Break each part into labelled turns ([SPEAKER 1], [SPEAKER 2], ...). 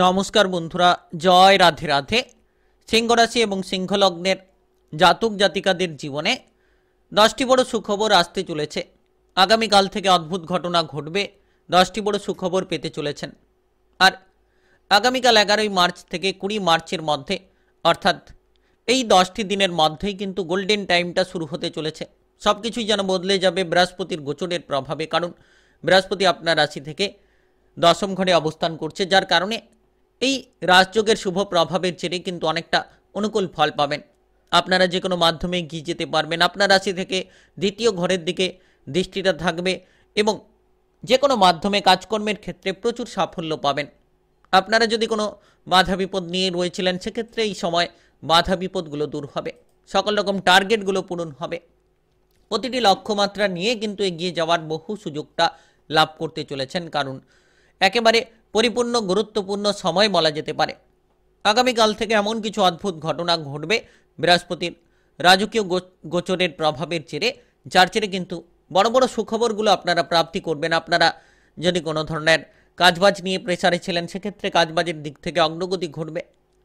[SPEAKER 1] নমস্কার বন্ধুরা, জয় রাধে রাধে। সিংহ রাশি এবং সিংহ লগ্নের জাতক জাতিকাদের জীবনে 10টি বড় সুখবর আসতে চলেছে। আগামীকাল থেকে অদ্ভুত ঘটনা ঘটবে, 10টি বড় সুখবর পেতে চলেছেন। আর আগামীকাল 11ই মার্চ থেকে 20 মার্চের মধ্যে, অর্থাৎ এই 10টি দিনের মধ্যেই কিন্তু গোল্ডেন টাইমটা শুরু হতে চলেছে। সব কিছুই যেন বদলে যাবে বৃহস্পতির গোচরের প্রভাবে, কারণ বৃহস্পতি আপনার রাশি থেকে দশম ঘরে অবস্থান করছে, যার কারণে এই রাজযোগের শুভ প্রভাবের জেরে কিন্তু অনেকটা অনুকূল ফল পাবেন। আপনারা যে কোনো মাধ্যমে এগিয়ে যেতে পারবেন। আপনার রাশি থেকে দ্বিতীয় ঘরের দিকে দৃষ্টিটা থাকবে এবং যে কোনো মাধ্যমে কাজকর্মের ক্ষেত্রে প্রচুর সাফল্য পাবেন। আপনারা যদি কোনো বাধা বিপদ নিয়ে রয়েছিলেন, সেক্ষেত্রে এই সময় বাধা বিপদগুলো দূর হবে, সকল রকম টার্গেটগুলো পূরণ হবে। প্রতিটি লক্ষ্যমাত্রা নিয়ে কিন্তু এগিয়ে যাওয়ার বহু সুযোগটা লাভ করতে চলেছেন, কারণ একেবারে পরিপূর্ণ গুরুত্বপূর্ণ সময় বলা যেতে পারে। আগামীকাল থেকে এমন কিছু অদ্ভুত ঘটনা ঘটবে বৃহস্পতির রাজকীয় গোচরের প্রভাবের জেরে, যার জেরে কিন্তু বড় বড় সুখবরগুলো আপনারা প্রাপ্তি করবেন। আপনারা যদি কোনো ধরনের কাজবাজ নিয়ে প্রেসারে ছিলেন, সেক্ষেত্রে কাজবাজের দিক থেকে অগ্রগতি ঘটবে।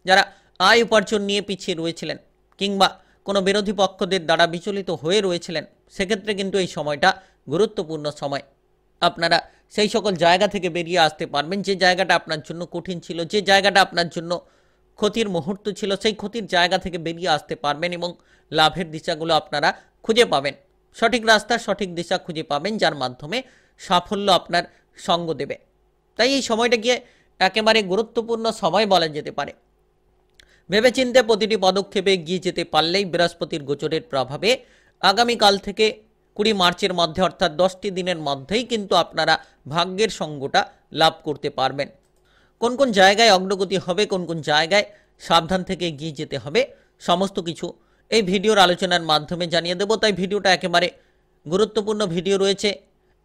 [SPEAKER 1] যারা আয় উপার্জন নিয়ে পিছিয়ে রয়েছিলেন কিংবা কোনো বিরোধী পক্ষদের দ্বারা বিচলিত হয়ে রয়েছিলেন, সেক্ষেত্রে কিন্তু এই সময়টা গুরুত্বপূর্ণ সময়। আপনারা সেই সকল জায়গা থেকে বেরিয়ে আসতে পারবেন যে জায়গাটা আপনার জন্য কঠিন ছিল, যে জায়গাটা আপনার জন্য ক্ষতির মুহূর্ত ছিল, সেই ক্ষতির জায়গা থেকে বেরিয়ে আসতে পারবেন এবং লাভের দিশাগুলো আপনারা খুঁজে পাবেন। সঠিক রাস্তা, সঠিক দিশা খুঁজে পাবেন, যার মাধ্যমে সাফল্য আপনার সঙ্গ দেবে। তাই এই সময়টা গিয়ে একেবারে গুরুত্বপূর্ণ সময় বলা যেতে পারে। ভেবেচিন্তে প্রতিটি পদক্ষেপে এগিয়ে যেতে পারলেই বৃহস্পতির গোচরের প্রভাবে আগামীকাল থেকে 20 মার্চের মধ্যে, অর্থাৎ 10টি দিনের মধ্যেই কিন্তু আপনারা ভাগ্যের সঙ্গটা লাভ করতে পারবেন। কোন কোন জায়গায় অগ্রগতি হবে, কোন কোন জায়গায় সাবধান থেকে এগিয়ে যেতে হবে, সমস্ত কিছু এই ভিডিওর আলোচনার মাধ্যমে জানিয়ে দেব। তাই ভিডিওটা একেবারে গুরুত্বপূর্ণ ভিডিও রয়েছে।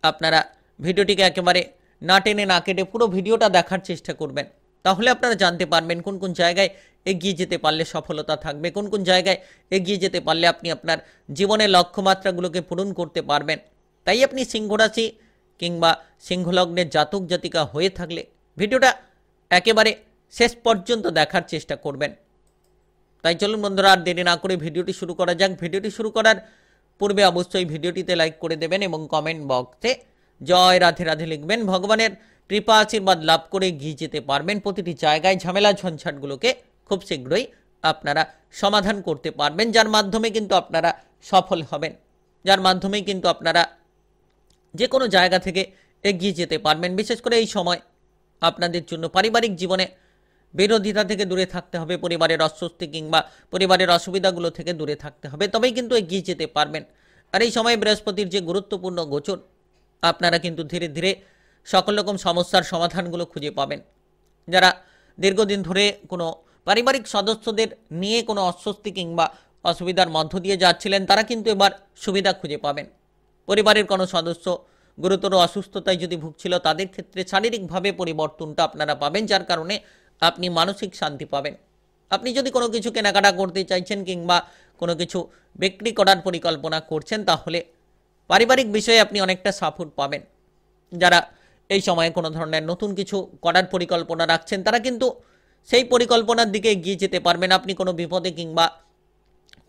[SPEAKER 1] আপনারা ভিডিওটিকে একেবারে না টেনে না কেটে পুরো ভিডিওটা দেখার চেষ্টা করবেন, তাহলে আপনারা জানতে পারবেন কোন কোন জায়গায় এগিয়ে যেতে পারলে সফলতা থাকবে, কোন কোন জায়গায় এগিয়ে যেতে পারলে আপনি আপনার জীবনের লক্ষ্যমাত্রাগুলোকে পূরণ করতে পারবেন। তাই আপনি সিংহ রাশি কিংবা সিংহলগ্নের জাতক জাতিকা হয়ে থাকলে ভিডিওটা একেবারে শেষ পর্যন্ত দেখার চেষ্টা করবেন। তাই চলুন বন্ধুরা, আর দেরি না করে ভিডিওটি শুরু করা যাক। ভিডিওটি শুরু করার পূর্বে অবশ্যই ভিডিওটিতে লাইক করে দেবেন এবং কমেন্ট বক্সে জয় রাধে রাধে লিখবেন। ভগবানের কৃপা আশীর্বাদ লাভ করে এগিয়ে যেতে পারবেন। প্রতিটি জায়গায় ঝামেলা ঝঞ্ঝাটগুলোকে খুব শীঘ্রই আপনারা সমাধান করতে পারবেন, যার মাধ্যমে কিন্তু আপনারা সফল হবেন, যার মাধ্যমেই কিন্তু আপনারা যে কোনো জায়গা থেকে এগিয়ে যেতে পারবেন। বিশেষ করে এই সময় আপনাদের জন্য পারিবারিক জীবনে বিরোধিতা থেকে দূরে থাকতে হবে, পরিবারের অস্বস্তি কিংবা পরিবারের অসুবিধাগুলো থেকে দূরে থাকতে হবে, তবেই কিন্তু এগিয়ে যেতে পারবেন। আর এই সময় বৃহস্পতির যে গুরুত্বপূর্ণ গোচর, আপনারা কিন্তু ধীরে ধীরে সকল রকম সমস্যার সমাধানগুলো খুঁজে পাবেন। যারা দীর্ঘদিন ধরে কোনো পারিবারিক সদস্যদের নিয়ে কোনো অস্বস্তি কিংবা অসুবিধার মধ্য দিয়ে যাচ্ছিলেন, তারা কিন্তু এবার সুবিধা খুঁজে পাবেন। পরিবারের কোনো সদস্য গুরুতর অসুস্থতায় যদি ভুগছিল, তাদের ক্ষেত্রে শারীরিকভাবে পরিবর্তনটা আপনারা পাবেন, যার কারণে আপনি মানসিক শান্তি পাবেন। আপনি যদি কোনো কিছু কেনাকাটা করতে চাইছেন কিংবা কোনো কিছু বিক্রি করার পরিকল্পনা করছেন, তাহলে পারিবারিক বিষয়ে আপনি অনেকটা সাপোর্ট পাবেন। যারা এই সময়ে কোনো ধরনের নতুন কিছু করার পরিকল্পনা রাখছেন, তারা কিন্তু সেই পরিকল্পনার দিকে এগিয়ে যেতে পারবেন। আপনি কোনো বিপদে কিংবা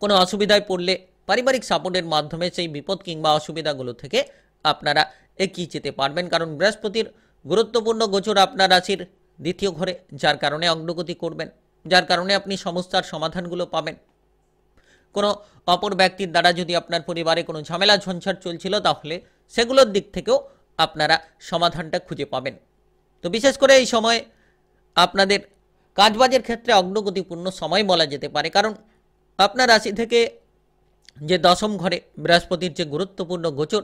[SPEAKER 1] কোনো অসুবিধায় পড়লে পারিবারিক সাপোর্টের মাধ্যমে সেই বিপদ কিংবা অসুবিধাগুলো থেকে আপনারা এগিয়ে যেতে পারবেন, কারণ বৃহস্পতির গুরুত্বপূর্ণ গোচর আপনার রাশির দ্বিতীয় ঘরে, যার কারণে অগ্রগতি করবেন, যার কারণে আপনি সমস্যার সমাধানগুলো পাবেন। কোনো অপর ব্যক্তির দ্বারা যদি আপনার পরিবারে কোনো ঝামেলা ঝঞ্ঝাট চলছিল, তাহলে সেগুলোর দিক থেকেও আপনারা সমাধানটা খুঁজে পাবেন। তো বিশেষ করে এই সময় আপনাদের কাজবাজের ক্ষেত্রে অগ্রগতিপূর্ণ সময় বলা যেতে পারে, কারণ আপনার রাশি থেকে যে দশম ঘরে বৃহস্পতির যে গুরুত্বপূর্ণ গোচর,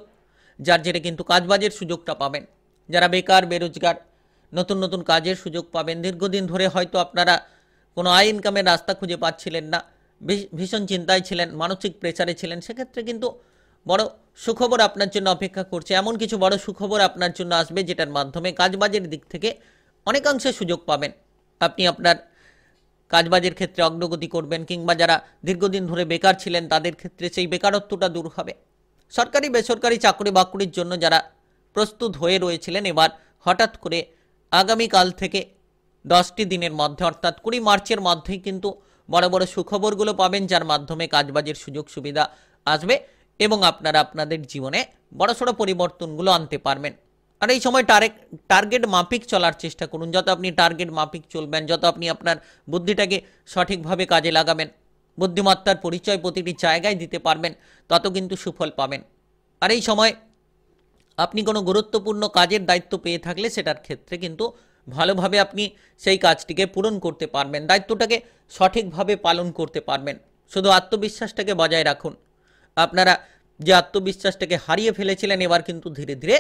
[SPEAKER 1] যার জেরে কিন্তু কাজবাজের সুযোগটা পাবেন। যারা বেকার বেরোজগার, নতুন নতুন কাজের সুযোগ পাবেন। দীর্ঘদিন ধরে হয়তো আপনারা কোনো আয় ইনকামের রাস্তা খুঁজে পাচ্ছিলেন না, ভীষণ চিন্তায় ছিলেন, মানসিক প্রেসারে ছিলেন, সেক্ষেত্রে কিন্তু বড় সুখবর আপনার জন্য অপেক্ষা করছে। এমন কিছু বড় সুখবর আপনার জন্য আসবে, যেটার মাধ্যমে কাজবাজের দিক থেকে অনেকাংশে সুযোগ পাবেন। আপনি আপনার কাজবাজের ক্ষেত্রে অগ্রগতি করবেন, কিংবা যারা দীর্ঘদিন ধরে বেকার ছিলেন, তাদের ক্ষেত্রে সেই বেকারত্বটা দূর হবে। সরকারি বেসরকারি চাকরি বাকরির জন্য যারা প্রস্তুত হয়ে রয়েছিলেন, এবার হঠাৎ করে আগামীকাল থেকে 10টি দিনের মধ্যে অর্থাৎ 20 মার্চের মধ্যেই কিন্তু বড় বড় সুখবরগুলো পাবেন, যার মাধ্যমে কাজবাজের সুযোগ সুবিধা আসবে এবং আপনারা আপনাদের জীবনে বড়সড় পরিবর্তনগুলো আনতে পারবেন। আর এই সময় টার্গেট মাফিক চলার চেষ্টা করুন। যত আপনি টার্গেট মাফিক চলবেন, যত আপনি আপনার বুদ্ধিটাকে সঠিকভাবে কাজে লাগাবেন, বুদ্ধিমত্তার পরিচয় প্রতিটি জায়গায় দিতে পারবেন, তত কিন্তু সুফল পাবেন। আর এই সময় আপনি কোনো গুরুত্বপূর্ণ কাজের দায়িত্ব পেয়ে থাকলে সেটার ক্ষেত্রে কিন্তু ভালোভাবে আপনি সেই কাজটিকে পূরণ করতে পারবেন, দায়িত্বটাকে সঠিকভাবে পালন করতে পারবেন। শুধু আত্মবিশ্বাসটাকে বজায় রাখুন। আপনারা যে আত্মবিশ্বাসটাকে হারিয়ে ফেলেছিলেন, এবার কিন্তু ধীরে ধীরে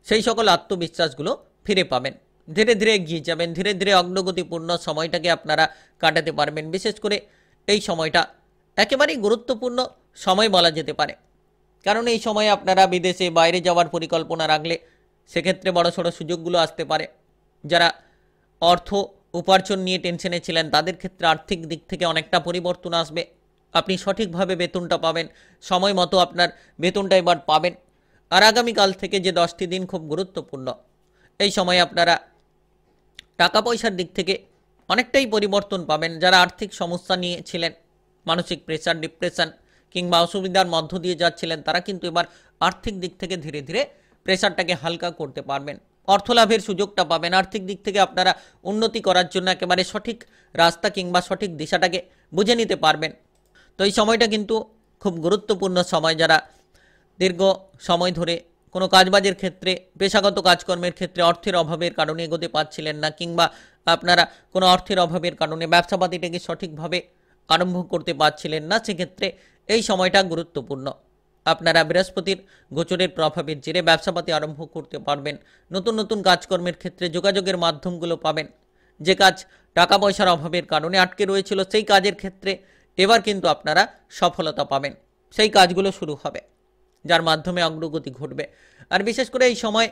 [SPEAKER 1] সেই সকল আত্মবিশ্বাসগুলো ফিরে পাবেন। ধীরে ধীরে এগিয়ে যাবেন, ধীরে ধীরে অগ্রগতিপূর্ণ সময়টাকে আপনারা কাটাতে পারবেন। বিশেষ করে এই সময়টা একেবারেই গুরুত্বপূর্ণ সময় বলা যেতে পারে, কারণ এই সময়ে আপনারা বিদেশে বাইরে যাওয়ার পরিকল্পনা রাখলে সেক্ষেত্রে বড়সড় সুযোগগুলো আসতে পারে। যারা অর্থ উপার্জন নিয়ে টেনশনে ছিলেন তাদের ক্ষেত্রে আর্থিক দিক থেকে অনেকটা পরিবর্তন আসবে। আপনি সঠিকভাবে বেতনটা পাবেন, সময় মতো আপনার বেতনটা এবার পাবেন। আর আগামীকাল থেকে যে 10টি দিন খুব গুরুত্বপূর্ণ, এই সময়ে আপনারা টাকা পয়সার দিক থেকে অনেকটাই পরিবর্তন পাবেন। যারা আর্থিক সমস্যা নিয়ে ছিলেন, মানসিক প্রেশার, ডিপ্রেশন কিংবা অসুবিধার মধ্য দিয়ে যাচ্ছিলেন, তারা কিন্তু এবার আর্থিক দিক থেকে ধীরে ধীরে প্রেশারটাকে হালকা করতে পারবেন, অর্থ লাভের সুযোগটা পাবেন। আর্থিক দিক থেকে আপনারা উন্নতি করার জন্য একেবারে সঠিক রাস্তা কিংবা সঠিক দিশাটাকে বুঝে নিতে পারবেন। তো এই সময়টা কিন্তু খুব গুরুত্বপূর্ণ সময়। যারা দীর্ঘ সময় ধরে কোনো কাজবাজের ক্ষেত্রে, পেশাগত কাজকর্মের ক্ষেত্রে অর্থের অভাবের কারণে এগোতে পারছিলেন না, কিংবা আপনারা কোনো অর্থের অভাবের কারণে ব্যবসাপাতিটাকে সঠিকভাবে আরম্ভ করতে পারছিলেন না, সেক্ষেত্রে এই সময়টা গুরুত্বপূর্ণ। আপনারা বৃহস্পতির গোচরের প্রভাবের জেরে ব্যবসাপাতি আরম্ভ করতে পারবেন। নতুন নতুন কাজকর্মের ক্ষেত্রে যোগাযোগের মাধ্যমগুলো পাবেন। যে কাজ টাকা পয়সার অভাবের কারণে আটকে রয়েছিল, সেই কাজের ক্ষেত্রে এবার কিন্তু আপনারা সফলতা পাবেন, সেই কাজগুলো শুরু হবে, যার মাধ্যমে অগ্রগতি ঘটবে। আর বিশেষ করে এই সময়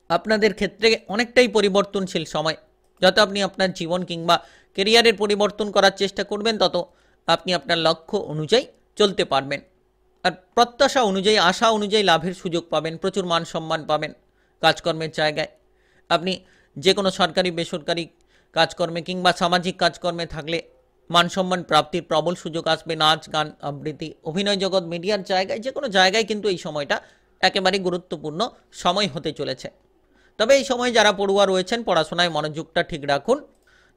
[SPEAKER 1] আপনাদের ক্ষেত্রে অনেকটাই পরিবর্তনশীল সময়। যত আপনি আপনার জীবন কিংবা কেরিয়ারের পরিবর্তন করার চেষ্টা করবেন, তত আপনি আপনার লক্ষ্য অনুযায়ী চলতে পারবেন। আর প্রত্যাশা অনুযায়ী, আশা অনুযায়ী লাভের সুযোগ পাবেন, প্রচুর মান সম্মান পাবেন কাজকর্মের জায়গায়। আপনি যে কোনো সরকারি বেসরকারি কাজকর্মে কিংবা সামাজিক কাজকর্মে থাকলে মান সম্মান প্রাপ্তির প্রবল সুযোগ আসবে। নাচ, গান, আবৃত্তি, অভিনয় জগৎ, মিডিয়ার জায়গায়, যে কোনো জায়গায় কিন্তু এই সময়টা একেবারে গুরুত্বপূর্ণ সময় হতে চলেছে। তবে এই সময় যারা পড়ুয়া রয়েছেন, পড়াশোনায় মনোযোগটা ঠিক রাখুন,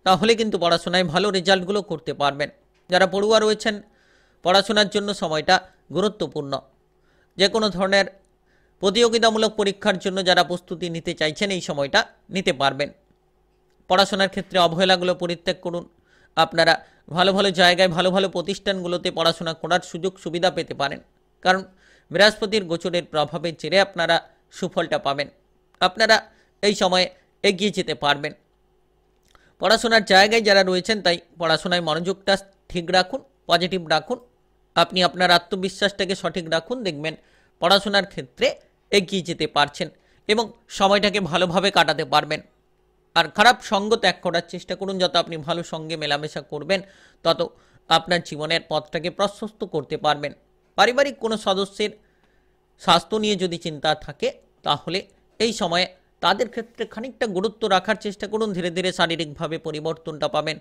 [SPEAKER 1] তাহলে কিন্তু পড়াশোনায় ভালো রেজাল্টগুলো করতে পারবেন। যারা পড়ুয়া রয়েছেন, পড়াশোনার জন্য সময়টা গুরুত্বপূর্ণ। যে কোনো ধরনের প্রতিযোগিতামূলক পরীক্ষার জন্য যারা প্রস্তুতি নিতে চাইছেন, এই সময়টা নিতে পারবেন। পড়াশোনার ক্ষেত্রে অবহেলাগুলো পরিত্যাগ করুন। আপনারা ভালো ভালো জায়গায়, ভালো ভালো প্রতিষ্ঠানগুলোতে পড়াশোনা করার সুযোগ সুবিধা পেতে পারেন, কারণ বৃহস্পতির গোচরের প্রভাবের জেরে আপনারা সুফলটা পাবেন। আপনারা এই সময়ে এগিয়ে যেতে পারবেন। পড়াশোনার জায়গায় যারা রয়েছেন, তাই পড়াশোনায় মনোযোগটা ঠিক রাখুন, পজিটিভ রাখুন। আপনি আপনার আত্মবিশ্বাসটাকে সঠিক রাখুন, দেখবেন পড়াশোনার ক্ষেত্রে এগিয়ে যেতে পারছেন এবং সময়টাকে ভালোভাবে কাটাতে পারবেন। আর খারাপ সঙ্গ ত্যাগ করার চেষ্টা করুন। যত আপনি ভালো সঙ্গে মেলামেশা করবেন, তত আপনার জীবনের পথটাকে প্রশস্ত করতে পারবেন। পারিবারিক কোনো সদস্যের স্বাস্থ্য নিয়ে যদি চিন্তা থাকে, তাহলে এই সময়ে তাদের ক্ষেত্রে খানিকটা গুরুত্ব রাখার চেষ্টা করুন। ধীরে ধীরে শারীরিকভাবে পরিবর্তনটা পাবেন।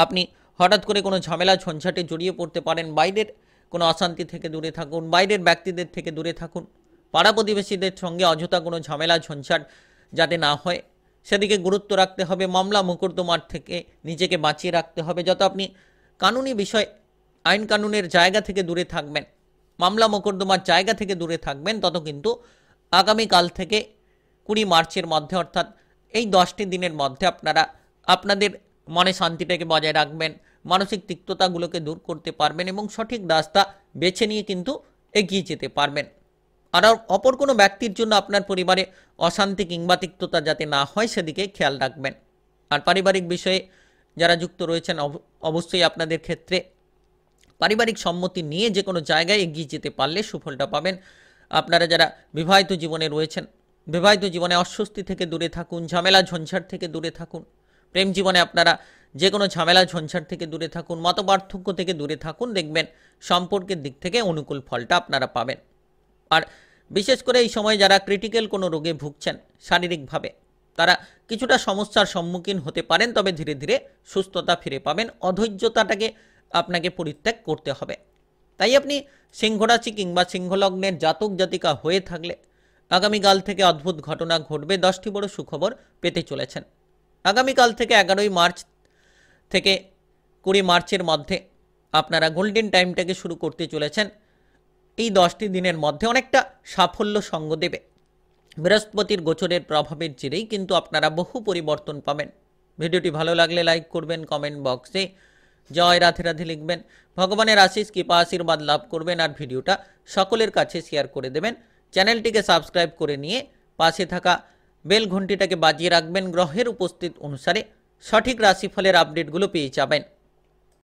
[SPEAKER 1] আপনি হঠাৎ করে কোনো ঝামেলা ঝঞ্ঝাটে জড়িয়ে পড়তে পারেন। বাইরের কোনো অশান্তি থেকে দূরে থাকুন, বাইরের ব্যক্তিদের থেকে দূরে থাকুন। পাড়া প্রতিবেশীদের সঙ্গে অযথা কোনো ঝামেলা ঝঞ্ঝাট যাতে না হয়, সেদিকে গুরুত্ব রাখতে হবে। মামলা মোকদ্দমার থেকে নিজেকে বাঁচিয়ে রাখতে হবে। যত আপনি কানুনি বিষয়, আইন কানুনের জায়গা থেকে দূরে থাকবেন, মামলা মোকদ্দমার জায়গা থেকে দূরে থাকবেন, তত কিন্তু আগামীকাল থেকে 20 মার্চের মধ্যে, অর্থাৎ এই 10টি দিনের মধ্যে আপনারা আপনাদের মনে শান্তিটাকে বজায় রাখবেন, মানসিক তিক্ততাগুলোকে দূর করতে পারবেন এবং সঠিক রাস্তা বেছে নিয়ে কিন্তু এগিয়ে যেতে পারবেন। আর অপর কোনো ব্যক্তির জন্য আপনার পরিবারে অশান্তি কিংবা তিক্ততা যাতে না হয়, সেদিকে খেয়াল রাখবেন। আর পারিবারিক বিষয়ে যারা যুক্ত রয়েছেন, অবশ্যই আপনাদের ক্ষেত্রে পারিবারিক সম্মতি নিয়ে যে কোনো জায়গায় এগিয়ে যেতে পারলে সুফলটা পাবেন। আপনারা যারা বিবাহিত জীবনে রয়েছেন, বিবাহিত জীবনে অস্বস্তি থেকে দূরে থাকুন, ঝামেলা ঝঞ্ঝাট থেকে দূরে থাকুন। প্রেম জীবনে আপনারা যে কোনো ঝামেলা ঝঞ্ঝাট থেকে দূরে থাকুন, মতপার্থক্য থেকে দূরে থাকুন, দেখবেন সম্পর্কের দিক থেকে অনুকূল ফলটা আপনারা পাবেন। আর বিশেষ করে এই সময় যারা ক্রিটিক্যাল কোনো রোগে ভুগছেন শারীরিকভাবে, তারা কিছুটা সমস্যার সম্মুখীন হতে পারেন, তবে ধীরে ধীরে সুস্থতা ফিরে পাবেন। অধৈর্যতাটাকে আপনাকে পরিত্যাগ করতে হবে। তাই আপনি সিংহ রাশি কিংবা সিংহলগ্নের জাতক জাতিকা হয়ে থাকলে আগামীকাল থেকে অদ্ভুত ঘটনা ঘটবে, 10টি বড় সুখবর পেতে চলেছেন। আগামীকাল থেকে 11ই মার্চ থেকে 20 মার্চের মধ্যে আপনারা গোল্ডেন টাইমটাকে শুরু করতে চলেছেন। এই 10টি দিনের মধ্যে অনেকটা সাফল্য সঙ্গ দেবে। বৃহস্পতির গোচরের প্রভাবের জেরেই কিন্তু আপনারা বহু পরিবর্তন পাবেন। ভিডিওটি ভালো লাগলে লাইক করবেন, কমেন্ট বক্সে জয় রাধে রাধে লিখবেন, ভগবানের আশিস কৃপা আশীর্বাদ লাভ করবেন, আর ভিডিওটা সকলের কাছে শেয়ার করে দেবেন। চ্যানেলটিকে সাবস্ক্রাইব করে নিয়ে পাশে থাকা বেল ঘন্টিটাকে বাজিয়ে রাখবেন। গ্রহের উপস্থিত অনুসারে সঠিক রাশিফলের আপডেটগুলো পেয়ে যাবেন।